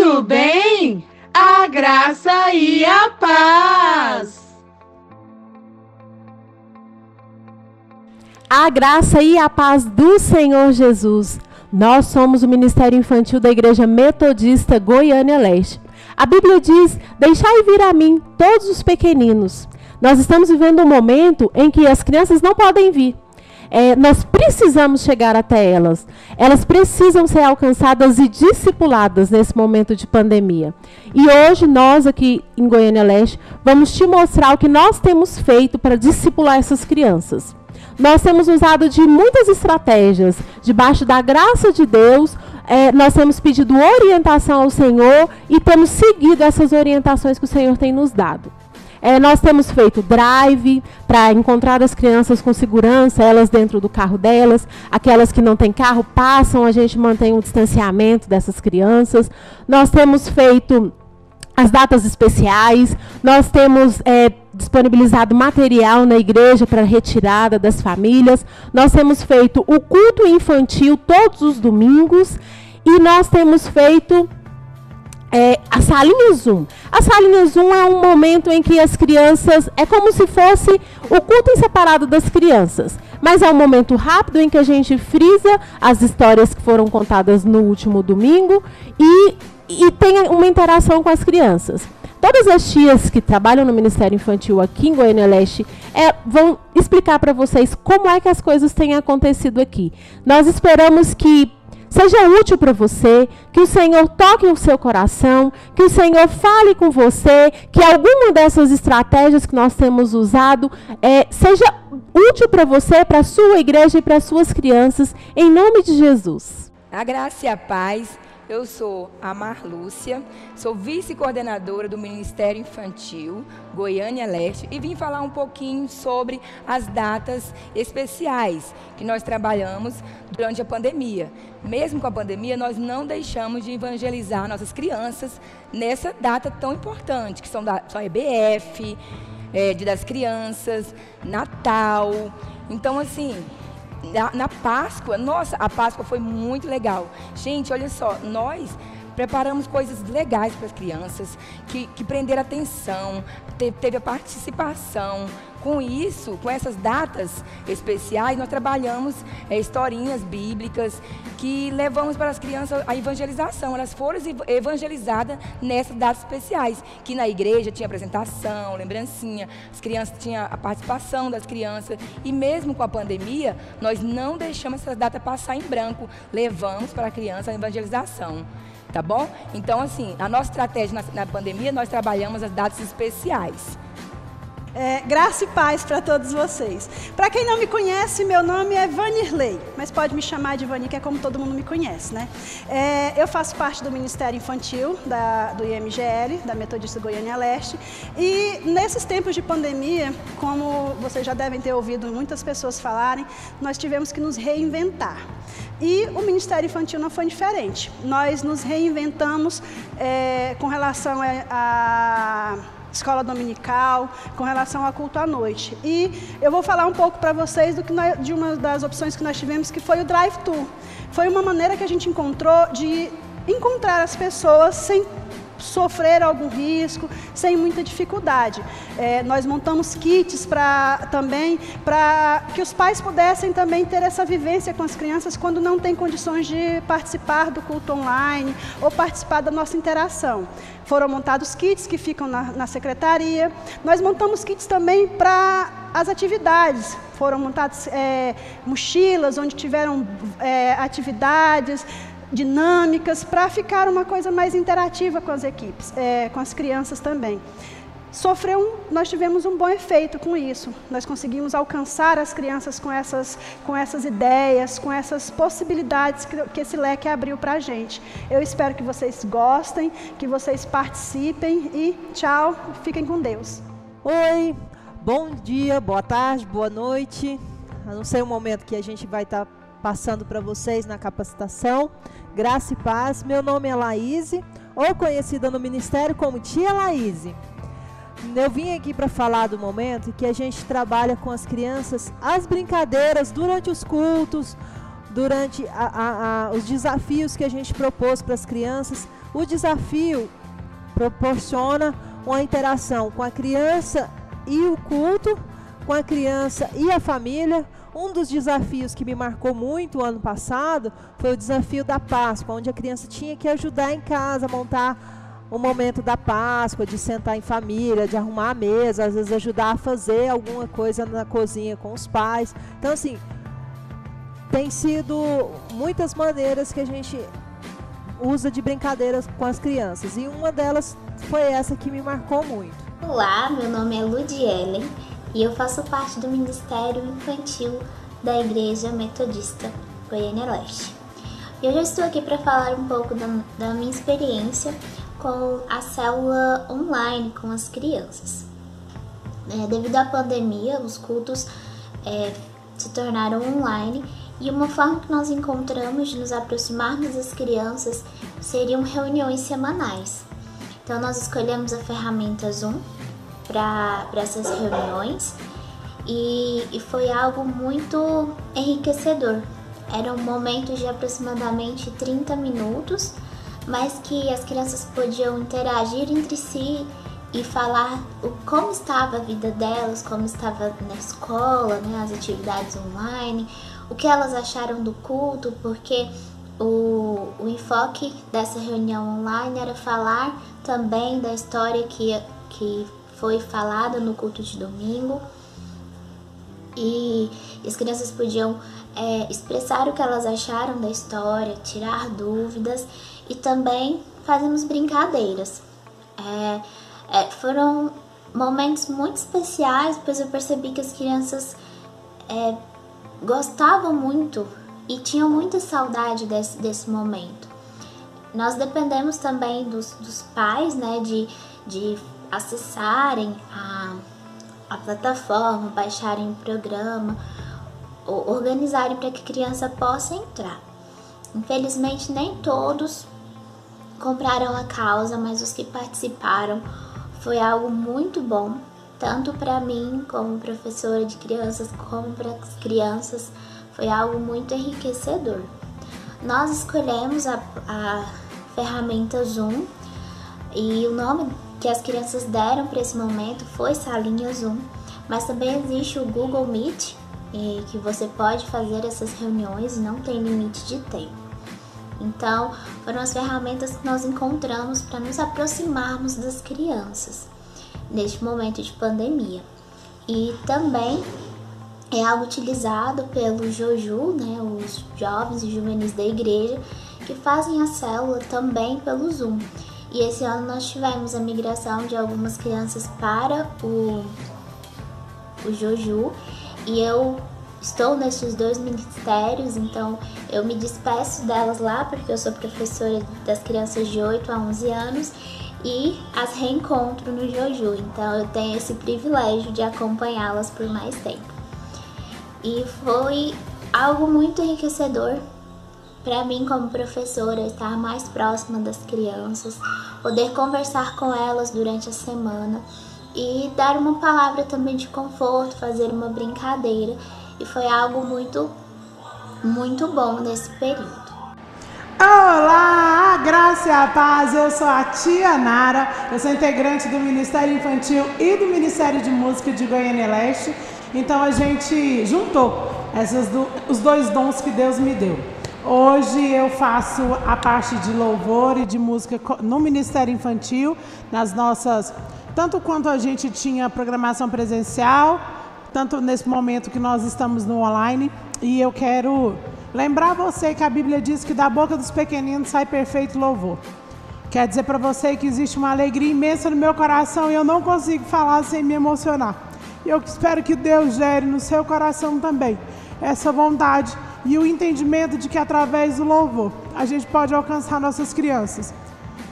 Tudo bem? A graça e a paz. A graça e a paz do Senhor Jesus. Nós somos o Ministério Infantil da Igreja Metodista Goiânia Leste. A Bíblia diz: deixai vir a mim todos os pequeninos. Nós estamos vivendo um momento em que as crianças não podem vir. Nós precisamos chegar até elas. Elas precisam ser alcançadas e discipuladas nesse momento de pandemia. E hoje nós aqui em Goiânia Leste vamos te mostrar o que nós temos feito para discipular essas crianças. Nós temos usado de muitas estratégias. Debaixo da graça de Deus, nós temos pedido orientação ao Senhor e temos seguido essas orientações que o Senhor tem nos dado. Nós temos feito drive para encontrar as crianças com segurança, elas dentro do carro delas. Aquelas que não têm carro passam, a gente mantém um distanciamento dessas crianças. Nós temos feito as datas especiais, nós temos disponibilizado material na igreja para retirada das famílias. Nós temos feito o culto infantil todos os domingos e nós temos feito a salinha Zoom. A salinha Zoom é um momento em que as crianças, é como se fosse o culto em separado das crianças, mas é um momento rápido em que a gente frisa as histórias que foram contadas no último domingo e tem uma interação com as crianças. Todas as tias que trabalham no Ministério Infantil aqui em Goiânia Leste vão explicar para vocês como é que as coisas têm acontecido aqui. Nós esperamos que seja útil para você, que o Senhor toque o seu coração, que o Senhor fale com você, que alguma dessas estratégias que nós temos usado seja útil para você, para a sua igreja e para as suas crianças, em nome de Jesus. A graça e a paz. Eu sou a Marlúcia, sou vice-coordenadora do Ministério Infantil Goiânia Leste e vim falar um pouquinho sobre as datas especiais que nós trabalhamos durante a pandemia. Mesmo com a pandemia, nós não deixamos de evangelizar nossas crianças nessa data tão importante, que são EBF, Dia das Crianças, Natal. Então, assim, na Páscoa, nossa, a Páscoa foi muito legal. Gente, olha só, nós preparamos coisas legais para as crianças, que prenderam atenção, teve a participação. Com isso, com essas datas especiais, nós trabalhamos historinhas bíblicas que levamos para as crianças a evangelização. Elas foram evangelizadas nessas datas especiais, que na igreja tinha apresentação, lembrancinha, as crianças tinham a participação das crianças. E mesmo com a pandemia, nós não deixamos essas datas passar em branco, levamos para a criança a evangelização. Tá bom? Então, assim, a nossa estratégia na pandemia, nós trabalhamos as datas especiais. Graça e paz para todos vocês. Para quem não me conhece, meu nome é Vanirley, mas pode me chamar de Vani, que é como todo mundo me conhece, né? Eu faço parte do Ministério Infantil do IMGL, da Metodista Goiânia Leste, e nesses tempos de pandemia, como vocês já devem ter ouvido muitas pessoas falarem, nós tivemos que nos reinventar. E o Ministério Infantil não foi diferente. Nós nos reinventamos com relação a escola dominical, com relação ao culto à noite. E eu vou falar um pouco para vocês de uma das opções que nós tivemos, que foi o drive-thru. Foi uma maneira que a gente encontrou de encontrar as pessoas sem sofrer algum risco, sem muita dificuldade. Nós montamos kits também para que os pais pudessem também ter essa vivência com as crianças quando não tem condições de participar do culto online ou participar da nossa interação. Foram montados kits que ficam na secretaria. Nós montamos kits também para as atividades. Foram montadas mochilas onde tiveram atividades dinâmicas, para ficar uma coisa mais interativa com as equipes, com as crianças também. Nós tivemos um bom efeito com isso. Nós conseguimos alcançar as crianças com essas ideias, com essas possibilidades que esse leque abriu para a gente. Eu espero que vocês gostem, que vocês participem e tchau, fiquem com Deus. Oi, bom dia, boa tarde, boa noite. Eu não sei o momento que a gente vai estar passando para vocês na capacitação. Graça e paz. Meu nome é Laíse, ou conhecida no ministério como Tia Laíse. Eu vim aqui para falar do momento em que a gente trabalha com as crianças as brincadeiras durante os cultos, durante os desafios que a gente propôs para as crianças. O desafio proporciona uma interação com a criança e o culto, com a criança e a família. Um dos desafios que me marcou muito o ano passado foi o desafio da Páscoa, onde a criança tinha que ajudar em casa a montar o momento da Páscoa, de sentar em família, de arrumar a mesa, às vezes ajudar a fazer alguma coisa na cozinha com os pais. Então, assim, tem sido muitas maneiras que a gente usa de brincadeiras com as crianças, e uma delas foi essa que me marcou muito. Olá, meu nome é Ludielen e eu faço parte do Ministério Infantil da Igreja Metodista Goiânia Leste. E hoje eu estou aqui para falar um pouco da minha experiência com a célula online com as crianças. Devido à pandemia, os cultos se tornaram online, e uma forma que nós encontramos de nos aproximarmos das crianças seriam reuniões semanais. Então nós escolhemos a ferramenta Zoom para essas reuniões, e foi algo muito enriquecedor. Eram momentos de aproximadamente 30 minutos, mas que as crianças podiam interagir entre si e falar como estava a vida delas, como estava na escola, né, as atividades online, o que elas acharam do culto, porque o enfoque dessa reunião online era falar também da história que foi falada no culto de domingo, e as crianças podiam expressar o que elas acharam da história, tirar dúvidas, e também fazemos brincadeiras. Foram momentos muito especiais, pois eu percebi que as crianças gostavam muito e tinham muita saudade desse momento. Nós dependemos também dos pais, né, de acessarem a plataforma, baixarem o programa, ou organizarem para que a criança possa entrar. Infelizmente, nem todos compraram a causa, mas os que participaram, foi algo muito bom, tanto para mim como professora de crianças, como para as crianças, foi algo muito enriquecedor. Nós escolhemos a ferramenta Zoom, e o nome que as crianças deram para esse momento foi Salinha Zoom, mas também existe o Google Meet, que você pode fazer essas reuniões e não tem limite de tempo. Então, foram as ferramentas que nós encontramos para nos aproximarmos das crianças neste momento de pandemia. E também é algo utilizado pelo Joju, né, os jovens e juvenis da igreja, que fazem a célula também pelo Zoom. E esse ano nós tivemos a migração de algumas crianças para o Joju, e eu estou nesses dois ministérios, então eu me despeço delas lá, porque eu sou professora das crianças de 8 a 11 anos e as reencontro no Joju, então eu tenho esse privilégio de acompanhá-las por mais tempo. E foi algo muito enriquecedor para mim como professora, estar mais próxima das crianças, poder conversar com elas durante a semana e dar uma palavra também de conforto, fazer uma brincadeira. E foi algo muito, muito bom nesse período. Olá, a graça e a paz, eu sou a tia Nara, eu sou integrante do Ministério Infantil e do Ministério de Música de Goiânia Leste. Então a gente juntou os dois dons que Deus me deu. Hoje eu faço a parte de louvor e de música no Ministério Infantil, nas nossas, tanto quanto a gente tinha programação presencial, tanto nesse momento que nós estamos no online. E eu quero lembrar você que a Bíblia diz que da boca dos pequeninos sai perfeito louvor. Quer dizer para você que existe uma alegria imensa no meu coração e eu não consigo falar sem me emocionar. E eu espero que Deus gere no seu coração também essa vontade e o entendimento de que através do louvor a gente pode alcançar nossas crianças.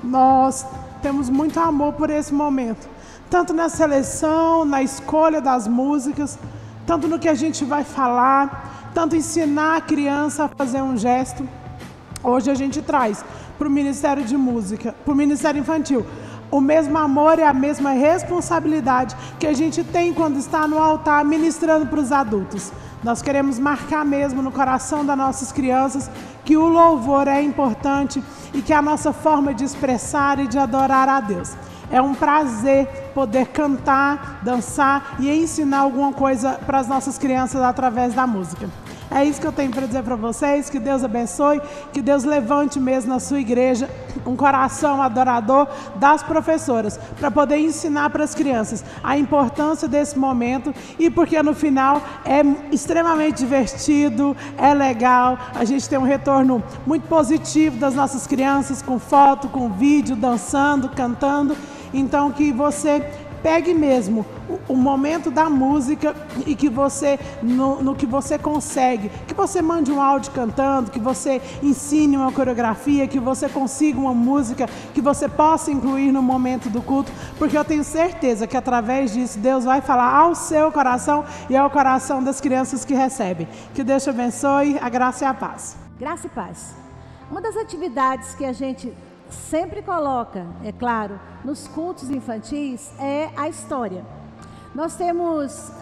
Nós temos muito amor por esse momento, tanto na seleção, na escolha das músicas, tanto no que a gente vai falar, tanto ensinar a criança a fazer um gesto. Hoje a gente traz para o Ministério de Música, para o Ministério Infantil, o mesmo amor e a mesma responsabilidade que a gente tem quando está no altar ministrando para os adultos. Nós queremos marcar mesmo no coração das nossas crianças que o louvor é importante e que é a nossa forma de expressar e de adorar a Deus. É um prazer poder cantar, dançar e ensinar alguma coisa para as nossas crianças através da música. É isso que eu tenho para dizer para vocês, que Deus abençoe, que Deus levante mesmo na sua igreja um coração adorador das professoras, para poder ensinar para as crianças a importância desse momento e porque no final é extremamente divertido, é legal, a gente tem um retorno muito positivo das nossas crianças com foto, com vídeo, dançando, cantando, então que você pegue mesmo o momento da música e que você, no que você consegue, que você mande um áudio cantando, que você ensine uma coreografia, que você consiga uma música, que você possa incluir no momento do culto, porque eu tenho certeza que através disso Deus vai falar ao seu coração e ao coração das crianças que recebem. Que Deus te abençoe, a graça e a paz. Graça e paz. Uma das atividades que a gente sempre coloca, é claro, nos cultos infantis é a história. Nós temos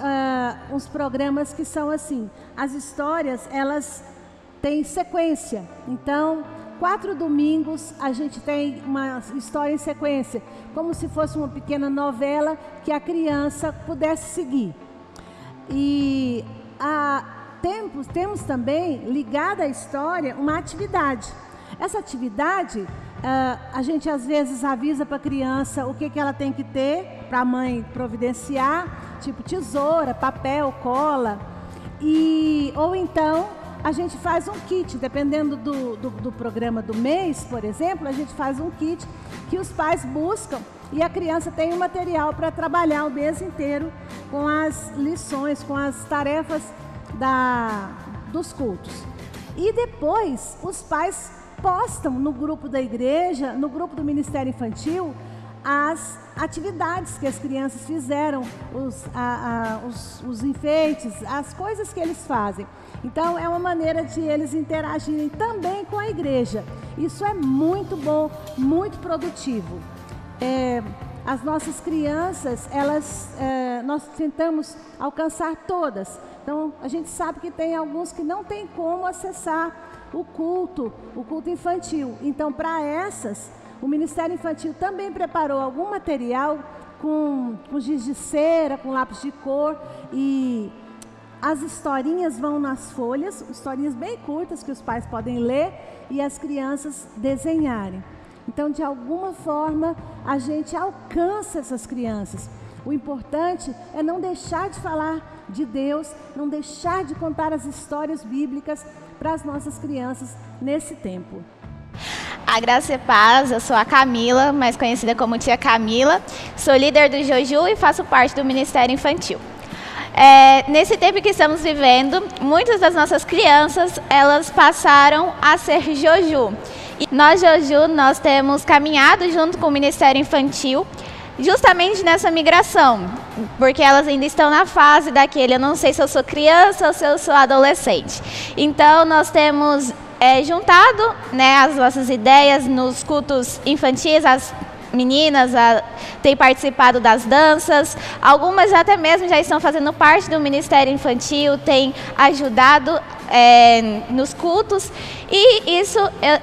uns programas que são assim, as histórias elas têm sequência, então 4 domingos a gente tem uma história em sequência, como se fosse uma pequena novela que a criança pudesse seguir. E temos também, ligada à história, uma atividade. Essa atividade, a gente às vezes avisa para a criança o que ela tem que ter para a mãe providenciar, tipo tesoura, papel, cola, ou então a gente faz um kit, dependendo do programa do mês, por exemplo, a gente faz um kit que os pais buscam e a criança tem um material para trabalhar o mês inteiro com as lições, com as tarefas dos cultos. E depois os pais postam no grupo da igreja, no grupo do Ministério Infantil, as atividades que as crianças fizeram, os enfeites, as coisas que eles fazem. Então é uma maneira de eles interagirem também com a igreja. Isso é muito bom, muito produtivo. As nossas crianças, nós tentamos alcançar todas. Então a gente sabe que tem alguns que não tem como acessar o culto infantil. Então, para essas, o Ministério Infantil também preparou algum material com giz de cera, com lápis de cor, e as historinhas vão nas folhas, historinhas bem curtas que os pais podem ler e as crianças desenharem. Então, de alguma forma, a gente alcança essas crianças. O importante é não deixar de falar de Deus, não deixar de contar as histórias bíblicas para as nossas crianças nesse tempo. A graça e paz, eu sou a Camila, mais conhecida como Tia Camila, sou líder do Joju e faço parte do Ministério Infantil. Nesse tempo que estamos vivendo, muitas das nossas crianças, elas passaram a ser Joju. E nós, Joju, nós temos caminhado junto com o Ministério Infantil, justamente nessa migração, porque elas ainda estão na fase daquele, eu não sei se eu sou criança ou se eu sou adolescente. Então, nós temos juntado, né, as nossas ideias nos cultos infantis, as meninas têm participado das danças, algumas até mesmo já estão fazendo parte do Ministério Infantil, têm ajudado nos cultos, e isso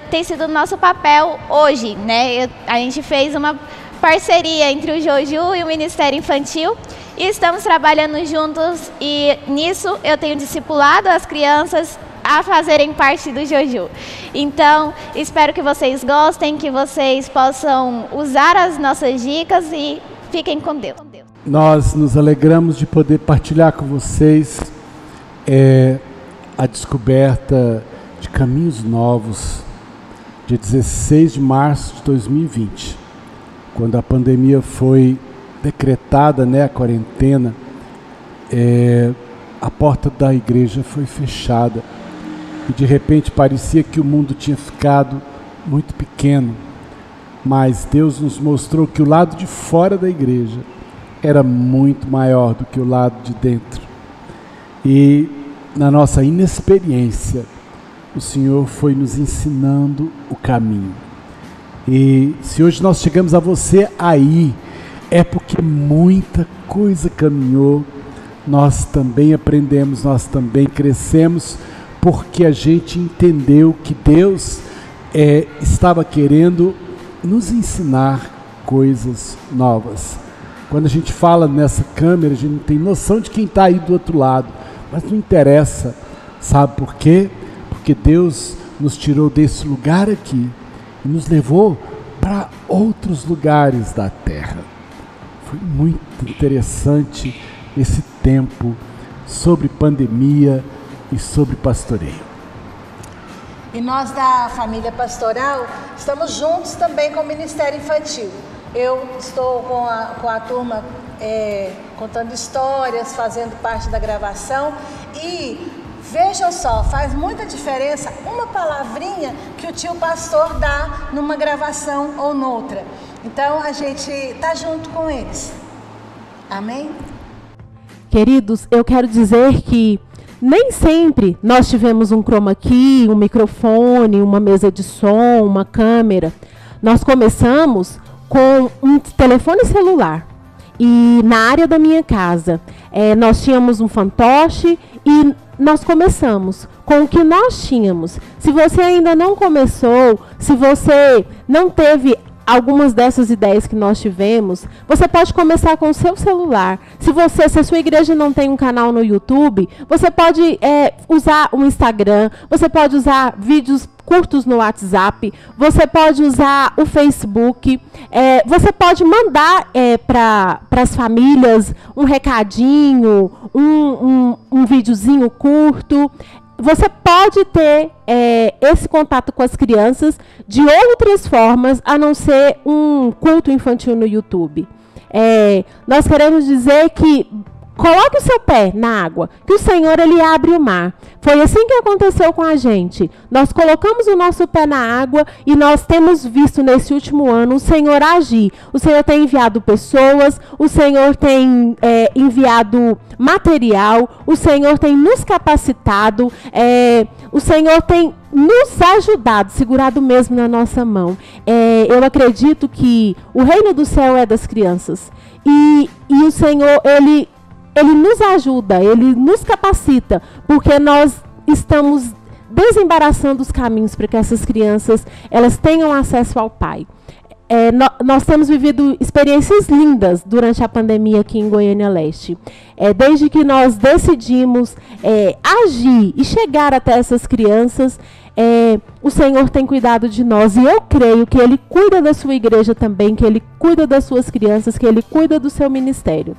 tem sido o nosso papel hoje, né? A gente fez uma parceria entre o Joju e o Ministério Infantil e estamos trabalhando juntos, e nisso eu tenho discipulado as crianças a fazerem parte do Joju. Então, espero que vocês gostem, que vocês possam usar as nossas dicas e fiquem com Deus. Nós nos alegramos de poder partilhar com vocês a descoberta de caminhos novos, dia 16 de março de 2020. Quando a pandemia foi decretada, né, a quarentena, a porta da igreja foi fechada e de repente parecia que o mundo tinha ficado muito pequeno, mas Deus nos mostrou que o lado de fora da igreja era muito maior do que o lado de dentro. E na nossa inexperiência, o Senhor foi nos ensinando o caminho. E se hoje nós chegamos a você aí, é porque muita coisa caminhou nós também aprendemos, nós também crescemos, porque a gente entendeu que Deus estava querendo nos ensinar coisas novas. Quando a gente fala nessa câmera, a gente não tem noção de quem está aí do outro lado, mas não interessa. Sabe por quê? Porque Deus nos tirou desse lugar aqui e nos levou para outros lugares da terra. Foi muito interessante esse tempo sobre pandemia e sobre pastoreio. E nós da família pastoral estamos juntos também com o Ministério Infantil. Eu estou com a turma contando histórias, fazendo parte da gravação e vejam só, faz muita diferença uma palavrinha que o tio pastor dá numa gravação ou noutra. Então a gente está junto com eles. Amém? Queridos, eu quero dizer que nem sempre nós tivemos um chroma key, um microfone, uma mesa de som, uma câmera. Nós começamos com um telefone celular. E na área da minha casa, nós tínhamos um fantoche e nós começamos com o que nós tínhamos. Se você ainda não começou, se você não teve algumas dessas ideias que nós tivemos, você pode começar com o seu celular. Se a sua igreja não tem um canal no YouTube, você pode usar o Instagram, você pode usar vídeos curtos no WhatsApp, você pode usar o Facebook, você pode mandar para as famílias um recadinho, um videozinho curto. Você pode ter esse contato com as crianças de outras formas, a não ser um culto infantil no YouTube. Nós queremos dizer que coloque o seu pé na água, que o Senhor, Ele abre o mar. Foi assim que aconteceu com a gente. Nós colocamos o nosso pé na água e nós temos visto nesse último ano o Senhor agir. O Senhor tem enviado pessoas, o Senhor tem enviado material, o Senhor tem nos capacitado, o Senhor tem nos ajudado, segurado mesmo na nossa mão. Eu acredito que o reino do céu é das crianças. E o Senhor, Ele nos ajuda, Ele nos capacita, porque nós estamos desembaraçando os caminhos para que essas crianças elas tenham acesso ao Pai. Nós temos vivido experiências lindas durante a pandemia aqui em Goiânia Leste. Desde que nós decidimos agir e chegar até essas crianças, o Senhor tem cuidado de nós. E eu creio que Ele cuida da sua igreja também, que Ele cuida das suas crianças, que Ele cuida do seu ministério.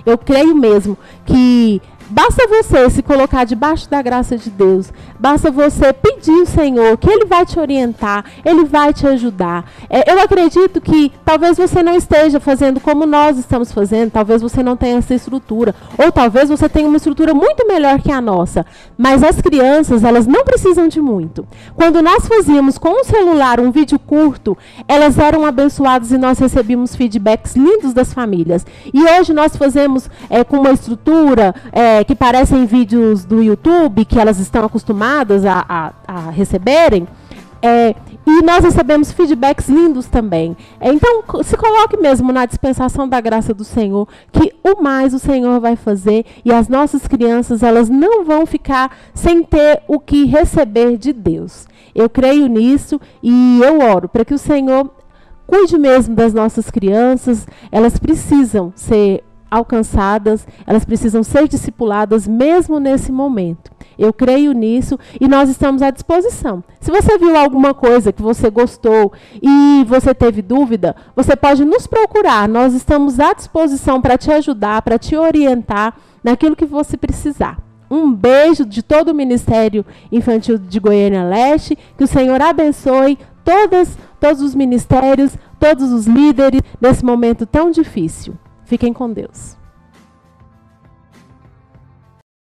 Eu creio mesmo que basta você se colocar debaixo da graça de Deus, basta você pedir ao Senhor que Ele vai te orientar, Ele vai te ajudar. Eu acredito que talvez você não esteja fazendo como nós estamos fazendo, talvez você não tenha essa estrutura, ou talvez você tenha uma estrutura muito melhor que a nossa, mas as crianças, elas não precisam de muito. Quando nós fazíamos com o celular um vídeo curto, elas eram abençoadas e nós recebíamos feedbacks lindos das famílias. E hoje nós fazemos com uma estrutura que parecem vídeos do YouTube, que elas estão acostumadas a receberem, e nós recebemos feedbacks lindos também. Então, se coloque mesmo na dispensação da graça do Senhor, que o mais o Senhor vai fazer, e as nossas crianças, elas não vão ficar sem ter o que receber de Deus. Eu creio nisso e eu oro para que o Senhor cuide mesmo das nossas crianças. Elas precisam ser alcançadas, elas precisam ser discipuladas mesmo nesse momento. Eu creio nisso e nós estamos à disposição. Se você viu alguma coisa que você gostou e você teve dúvida, você pode nos procurar. Nós estamos à disposição para te ajudar, para te orientar naquilo que você precisar. Um beijo de todo o Ministério Infantil de Goiânia Leste. Que o Senhor abençoe todos os ministérios, todos os líderes nesse momento tão difícil. Fiquem com Deus.